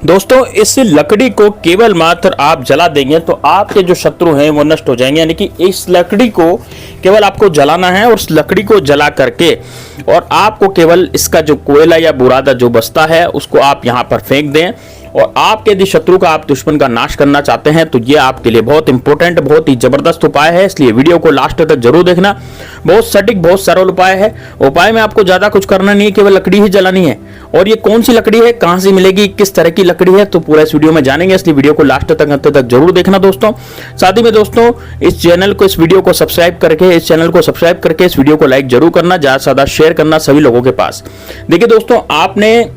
दोस्तों इस लकड़ी को केवल मात्र आप जला देंगे तो आपके जो शत्रु हैं वो नष्ट हो जाएंगे। यानी कि इस लकड़ी को केवल आपको जलाना है और उस लकड़ी को जला करके और आपको केवल इसका जो कोयला या बुरादा जो बचता है उसको आप यहाँ पर फेंक दें। और आपके यदि शत्रु का आप दुश्मन का नाश करना चाहते हैं तो ये आपके लिए बहुत इंपॉर्टेंट बहुत ही जबरदस्त उपाय है, इसलिए वीडियो को लास्ट तक जरूर देखना। बहुत सटीक बहुत सरल उपाय है। उपाय में आपको ज्यादा कुछ करना नहीं है, केवल लकड़ी ही जलानी है। और ये कौन सी लकड़ी है, कहां से मिलेगी, किस तरह की लकड़ी है, तो पूरा इस वीडियो में जानेंगे, इसलिए वीडियो को लास्ट तक अंत तक जरूर देखना दोस्तों। साथ ही में दोस्तों इस चैनल को इस वीडियो को सब्सक्राइब करके इस वीडियो को लाइक जरूर करना, ज्यादा से ज्यादा शेयर करना सभी लोगों के पास। देखिए दोस्तों, आपने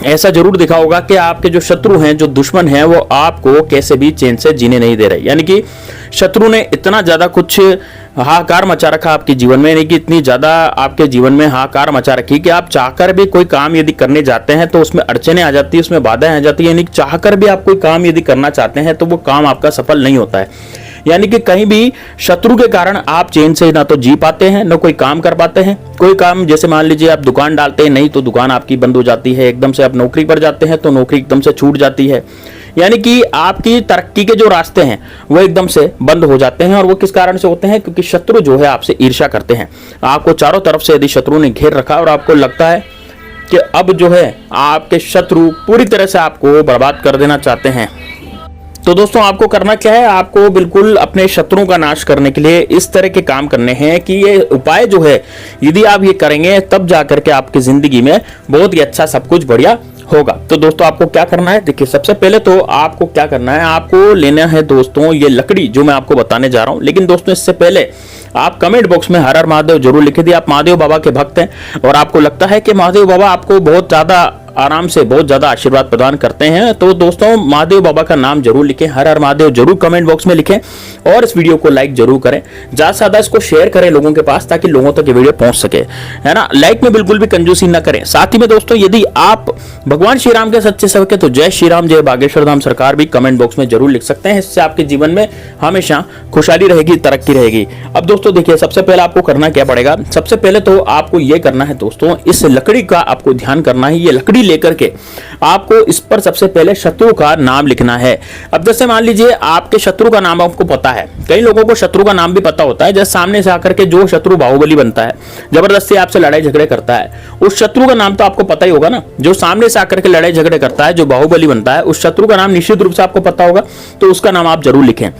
ऐसा जरूर देखा होगा कि आपके जो शत्रु हैं, जो दुश्मन हैं, वो आपको कैसे भी चैन से जीने नहीं दे रहे। यानी कि शत्रु ने इतना ज्यादा कुछ हाहाकार मचा रखा आपके जीवन में, यानी कि इतनी ज्यादा आपके जीवन में हाहाकार मचा रखी कि आप चाहकर भी कोई काम यदि करने जाते हैं तो उसमें अड़चने आ जाती है, उसमें बाधाएं आ जाती है। यानी कि चाहकर भी आप कोई काम यदि करना चाहते हैं तो वो काम आपका सफल नहीं होता है। यानी कि कहीं भी शत्रु के कारण आप चैन से ना तो जी पाते हैं, ना कोई काम कर पाते हैं। कोई काम जैसे मान लीजिए आप दुकान डालते हैं, नहीं तो दुकान आपकी बंद हो जाती है। एकदम से आप नौकरी पर जाते हैं तो नौकरी एकदम से छूट जाती है। यानी कि आपकी तरक्की के जो रास्ते हैं वो एकदम से बंद हो जाते हैं। और वो किस कारण से होते हैं, क्योंकि शत्रु जो है आपसे ईर्ष्या करते हैं। आपको चारों तरफ से यदि शत्रु ने घेर रखा और आपको लगता है कि अब जो है आपके शत्रु पूरी तरह से आपको बर्बाद कर देना चाहते हैं, तो दोस्तों आपको करना क्या है, आपको बिल्कुल अपने शत्रुओं का नाश करने के लिए इस तरह के काम करने हैं कि ये उपाय जो है यदि आप ये करेंगे तब जाकर के आपकी जिंदगी में बहुत ही अच्छा सब कुछ बढ़िया होगा। तो दोस्तों आपको क्या करना है, देखिए सबसे पहले तो आपको क्या करना है, आपको लेना है दोस्तों ये लकड़ी जो मैं आपको बताने जा रहा हूं। लेकिन दोस्तों इससे पहले आप कमेंट बॉक्स में हर हर महादेव जरूर लिख दिए। आप महादेव बाबा के भक्त हैं और आपको लगता है कि महादेव बाबा आपको बहुत ज्यादा आराम से बहुत ज्यादा आशीर्वाद प्रदान करते हैं, तो दोस्तों महादेव बाबा का नाम जरूर लिखें, हर हर महादेव जरूर कमेंट बॉक्स में लिखें और इस वीडियो को लाइक जरूर करें, ज्यादा से ज्यादा इसको शेयर करें लोगों के पास ताकि लोगों तक ये वीडियो पहुंच सके, है ना। लाइक में बिल्कुल भी कंजूसी ना करें। साथ ही में दोस्तों यदि आप भगवान श्री राम के सच्चे सेवक हैं तो जय श्री राम जय बागेश्वर धाम सरकार भी कमेंट बॉक्स में जरूर लिख सकते हैं। इससे आपके जीवन में हमेशा खुशहाली रहेगी, तरक्की रहेगी। अब दोस्तों देखिए सबसे पहले आपको करना क्या पड़ेगा, सबसे पहले तो आपको यह करना है दोस्तों, इस लकड़ी का आपको ध्यान करना है। ये लकड़ी लेकर के आपको इस पर सबसे पहले शत्रु का नाम लिखना है। अब जैसे मान लीजिए आपके शत्रु का नाम आपको पता है, कई लोगों को शत्रु का नाम भी पता होता है। जैसे सामने से आकर के जो शत्रु बाहुबली बनता है, जबरदस्ती आपसे लड़ाई झगड़े करता है, उस शत्रु का नाम तो आपको पता ही होगा ना। जो सामने से आकर के लड़ाई झगड़े करता है, जो बाहुबली बनता है, उस शत्रु का नाम निश्चित रूप से आपको पता होगा, तो उसका नाम आप जरूर लिखें।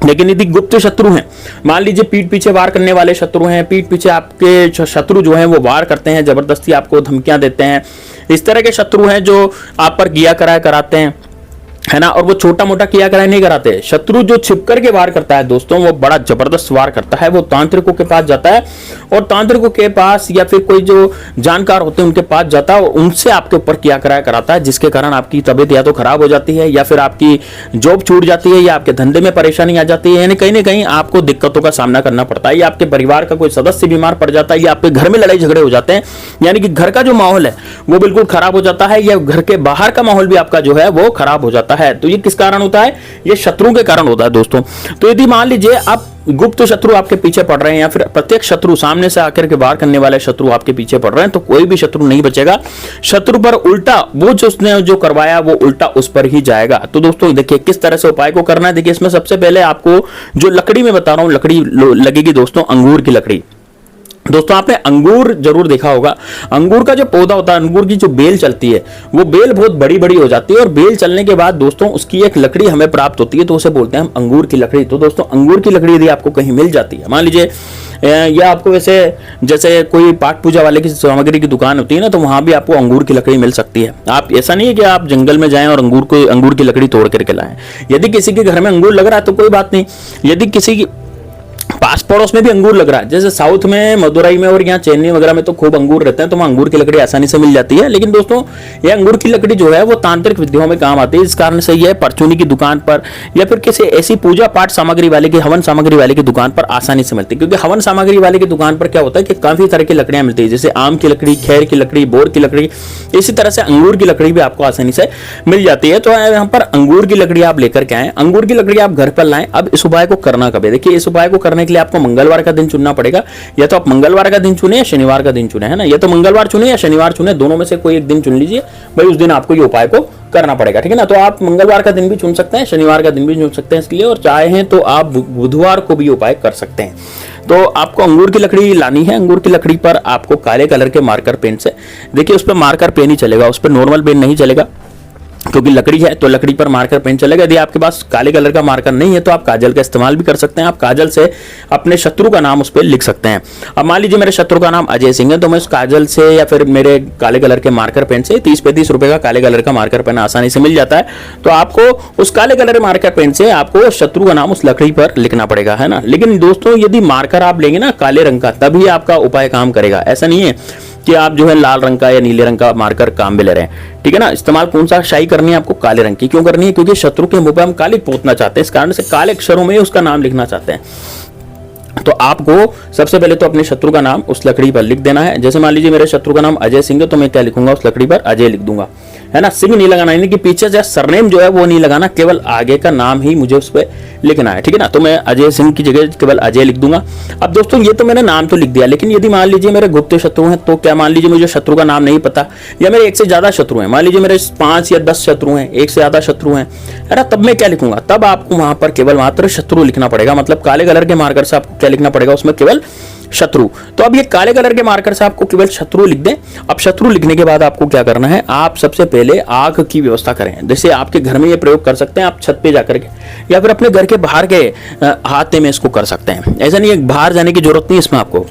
लेकिन यदि गुप्त शत्रु हैं, मान लीजिए पीठ पीछे वार करने वाले शत्रु हैं, पीठ पीछे आपके शत्रु जो हैं वो वार करते हैं, जबरदस्ती आपको धमकियां देते हैं, इस तरह के शत्रु हैं जो आप पर किया कराया कराते हैं, है ना। और वो छोटा मोटा किया कराया नहीं कराते। शत्रु जो छिप करके वार करता है दोस्तों, वो बड़ा जबरदस्त वार करता है। वो तांत्रिकों के पास जाता है और तांत्रिकों के पास या फिर कोई जो जानकार होते हैं उनके पास जाता है और उनसे आपके ऊपर किया कराया कराता है, जिसके कारण आपकी तबीयत या तो खराब हो जाती है, या फिर आपकी जॉब छूट जाती है, या आपके धंधे में परेशानी आ जाती है। यानी कहीं ना कहीं आपको दिक्कतों का सामना करना पड़ता है, या आपके परिवार का कोई सदस्य बीमार पड़ जाता है, या आपके घर में लड़ाई झगड़े हो जाते हैं। यानी कि घर का जो माहौल है वो बिल्कुल खराब हो जाता है, या घर के बाहर का माहौल भी आपका जो है वो खराब हो जाता है। तो ये किस कारण होता है, ये शत्रु के कारण होता है दोस्तों। तो यदि मान लीजिए आप गुप्त शत्रु आपके पीछे पड़ रहे हैं, या फिर प्रत्यक्ष शत्रु सामने से आकर के वार करने वाले शत्रु आपके पीछे पड़ रहे हैं, तो कोई भी शत्रु नहीं बचेगा। शत्रु पर उल्टा वो जो उसने जो करवाया वो उल्टा उस पर ही जाएगा। तो दोस्तों देखिए किस तरह से उपाय को करना है। देखिए इसमें सबसे पहले आपको जो लकड़ी में बता रहा हूं, लकड़ी लगेगी दोस्तों अंगूर की लकड़ी। दोस्तों आपने अंगूर जरूर देखा होगा, अंगूर का जो पौधा होता है, अंगूर की जो बेल चलती है, वो बेल बहुत बड़ी बड़ी हो जाती है और बेल चलने के बाद दोस्तों उसकी एक लकड़ी हमें प्राप्त होती है, तो उसे बोलते हैं हम अंगूर की लकड़ी। तो दोस्तों अंगूर की लकड़ी यदि आपको कहीं मिल जाती है, मान लीजिए या आपको वैसे जैसे कोई पाठ पूजा वाले की सामग्री की दुकान होती है ना, तो वहां भी आपको अंगूर की लकड़ी मिल सकती है। आप ऐसा नहीं है कि आप जंगल में जाएं और अंगूर की लकड़ी तोड़ करके लाएं। यदि किसी के घर में अंगूर लग रहा है तो कोई बात नहीं, यदि किसी की पास पड़ोस में भी अंगूर लग रहा है, जैसे साउथ में मदुरई में और यहाँ चेन्नई वगैरह में तो खूब अंगूर रहते हैं, तो वहाँ अंगूर की लकड़ी आसानी से मिल जाती है। लेकिन दोस्तों ये अंगूर की लकड़ी जो है वो तांत्रिक विधियों में काम आती है, इस कारण से यह परचूनी की दुकान पर या फिर किसी ऐसी पूजा पाठ सामग्री वाले की, हवन सामग्री वाले की दुकान पर आसानी से मिलती है। क्योंकि हवन सामग्री वाले की दुकान पर क्या होता है कि काफी तरह की लकड़ियां मिलती है, जैसे आम की लकड़ी, खैर की लकड़ी, बोर की लकड़ी, इसी तरह से अंगूर की लकड़ी भी आपको आसानी से मिल जाती है। तो यहाँ पर अंगूर की लकड़ी आप लेकर के आए, अंगूर की लकड़ी आप घर पर लाएं। अब इस उपाय को करना कब है, देखिए इस उपाय को करने के लिए आपको मंगलवार का दिन चुनना पड़ेगा। या तो आप मंगलवार का दिन चुने या शनिवार का दिन चुने, है ना। या तो मंगलवार चुने या शनिवार चुने, दोनों में से कोई एक दिन चुन लीजिए भाई, उस दिन आपको ये उपाय को करना पड़ेगा, ठीक है ना। तो आप मंगलवार का दिन भी चुन सकते हैं, शनिवार का दिन भी चुन सकते हैं इसके लिए, और चाहे तो आप बुधवार को भी उपाय कर सकते हैं। तो आपको अंगूर की लकड़ी लानी है। अंगूर की लकड़ी पर आपको काले कलर के मार्कर पेन से, देखिए उस पर मार्कर पेन ही चलेगा, उस पर नॉर्मल पेन नहीं चलेगा, क्योंकि लकड़ी है तो लकड़ी पर मार्कर पेन चलेगा। यदि आपके पास काले कलर का मार्कर नहीं है तो आप काजल का इस्तेमाल भी कर सकते हैं। आप काजल से अपने शत्रु का नाम उस पर लिख सकते हैं। अब मान लीजिए मेरे शत्रु का नाम अजय सिंह है, तो मैं उस काजल से या फिर मेरे काले कलर के मार्कर पेन से 30-35 रुपए का काले कलर का मार्कर पेन आसानी से मिल जाता है। तो आपको उस काले कलर के मार्कर पेन से आपको शत्रु का नाम उस लकड़ी पर लिखना पड़ेगा, है ना। लेकिन दोस्तों यदि मार्कर आप लेंगे ना काले रंग का, तभी आपका उपाय काम करेगा। ऐसा नहीं है कि आप जो है लाल रंग का या नीले रंग का मार्कर काम में ले रहे हैं, ठीक है ना। इस्तेमाल कौन सा शाही करनी है आपको, काले रंग की। क्यों करनी है, क्योंकि शत्रु के मुंह पे हम काली पोतना चाहते हैं, इस कारण से काले अक्षरों में उसका नाम लिखना चाहते हैं। तो आपको सबसे पहले तो अपने शत्रु का नाम उस लकड़ी पर लिख देना है। जैसे मान लीजिए मेरे शत्रु का नाम अजय सिंह है, तो मैं क्या लिखूंगा, उस लकड़ी पर अजय लिख दूंगा, है ना। सिंह नहीं लगाना, यानी कि पीछे जो सरनेम जो है वो नहीं लगाना, केवल आगे का नाम ही मुझे उस पर लिखना है, ठीक है ना। तो मैं अजय सिंह की जगह केवल अजय लिख दूंगा। अब दोस्तों ये तो मैंने नाम तो लिख दिया, लेकिन यदि मान लीजिए मेरे गुप्त शत्रु हैं, तो क्या मान लीजिए मुझे शत्रु का नाम नहीं पता, या मेरे एक से ज्यादा शत्रु हैं, मान लीजिए मेरे 5 या 10 शत्रु हैं, एक से ज्यादा शत्रु हैं, है ना, तब मैं क्या लिखूंगा, तब आपको वहां पर केवल मात्र शत्रु लिखना पड़ेगा। मतलब काले कलर के मार्कर से आपको क्या लिखना पड़ेगा, उसमें केवल शत्रु। तो अब ये काले कलर के मार्कर से आपको केवल शत्रु लिख दें। अब शत्रु लिखने के बाद आपको क्या करना है, आप सबसे पहले आग की व्यवस्था करें। जैसे आपके घर में ये प्रयोग कर सकते हैं, आप छत पे जाकर के या फिर अपने घर के बाहर के हाथे में इसको कर सकते हैं। ऐसा नहीं है बाहर जाने की जरूरत नहीं, इसमें आपको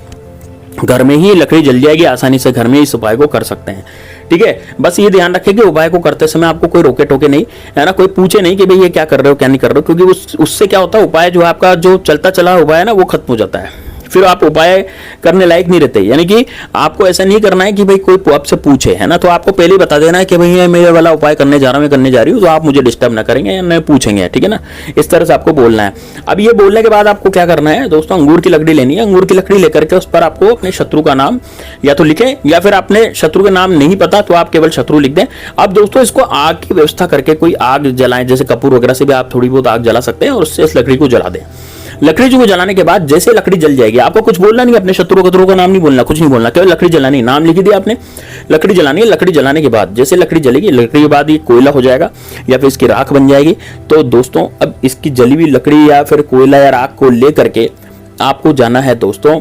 घर में ही लकड़ी जल जाएगी आसानी से, घर में इस उपाय को कर सकते हैं, ठीक है। बस ये ध्यान रखें कि उपाय को करते समय आपको कोई रोके टोके नहीं, है ना, कोई पूछे नहीं कि भाई ये क्या कर रहे हो क्या नहीं कर रहे हो, क्योंकि उससे क्या होता है, उपाय जो आपका जो चलता चला उपाय है ना वो खत्म हो जाता है, फिर आप उपाय करने लायक नहीं रहते। यानी कि आपको ऐसा नहीं करना है कि भाई कोई आपसे पूछे, है ना, तो आपको पहले ही बता देना है कि भाई मैं मेरे वाला उपाय करने जा रहा हूं, मैं करने जा रही हूँ, तो आप मुझे डिस्टर्ब ना करेंगे या न पूछेंगे, ठीक है ना। इस तरह से आपको बोलना है। अब ये बोलने के बाद आपको क्या करना है दोस्तों, अंगूर की लकड़ी लेनी है। अंगूर की लकड़ी लेकर के उस पर आपको अपने शत्रु का नाम या तो लिखें, या फिर अपने शत्रु का नाम नहीं पता तो आप केवल शत्रु लिख दें। अब दोस्तों इसको आग की व्यवस्था करके कोई आग जलाएं, जैसे कपूर वगैरह से भी आप थोड़ी बहुत आग जला सकते हैं, और उससे इस लकड़ी को जला दें। लकड़ी को जलाने के बाद जैसे लकड़ी जल जाएगी, आपको कुछ बोलना नहीं, अपने शत्रु का नाम नहीं बोलना, कुछ नहीं बोलना, केवल लकड़ी जलानी, नाम लिख दिया आपने, लकड़ी जलानी है। लकड़ी जलाने के बाद जैसे लकड़ी जलेगी, लकड़ी के बाद ये कोयला हो जाएगा या फिर इसकी राख बन जाएगी। तो दोस्तों अब इसकी जली हुई लकड़ी या फिर कोयला या राख को लेकर के आपको जाना है दोस्तों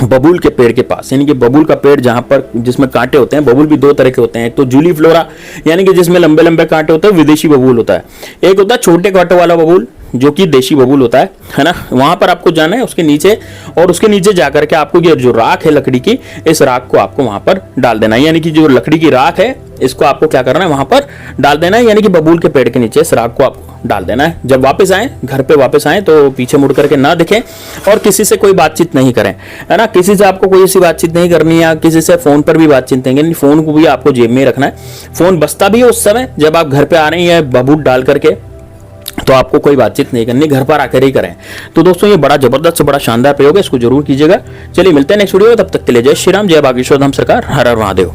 बबूल के पेड़ के पास। यानी कि बबूल का पेड़ जहां पर जिसमें कांटे होते हैं, बबूल भी 2 तरह के होते हैं, तो जूली फ्लोरा यानी कि जिसमें लंबे लंबे कांटे होते हैं, विदेशी बबूल होता है। एक होता है छोटे कांटों वाला बबूल जो कि देशी बबूल होता है ना। वहां पर आपको जाना है उसके नीचे, और उसके नीचे जाकर के आपको ये जो राख है लकड़ी की, इस राख को आपको वहां पर डाल देना है। यानी कि जो लकड़ी की राख है इसको आपको क्या करना है, वहां पर डाल देना है। यानी कि बबूल के पेड़ के नीचे इस राख को आपको डाल देना है। जब वापस आए, घर पे वापस आए, तो पीछे मुड़ करके ना दिखें और किसी से कोई बातचीत नहीं करें, है ना। किसी से आपको कोई ऐसी बातचीत नहीं करनी है, या किसी से फोन पर भी बातचीत नहीं करनी। फोन को भी आपको जेब में रखना है। फोन बजता भी है उस समय जब आप घर पे आ रहे हैं बबूल डाल करके, तो आपको कोई बातचीत नहीं करनी, घर पर आकर ही करें। तो दोस्तों ये बड़ा जबरदस्त बड़ा शानदार प्रयोग है, इसको जरूर कीजिएगा। चलिए मिलते हैं नेक्स्ट वीडियो में, तब तक के लिए जय श्री राम, जय बागेश्वर धाम सरकार, हर हर महादेव।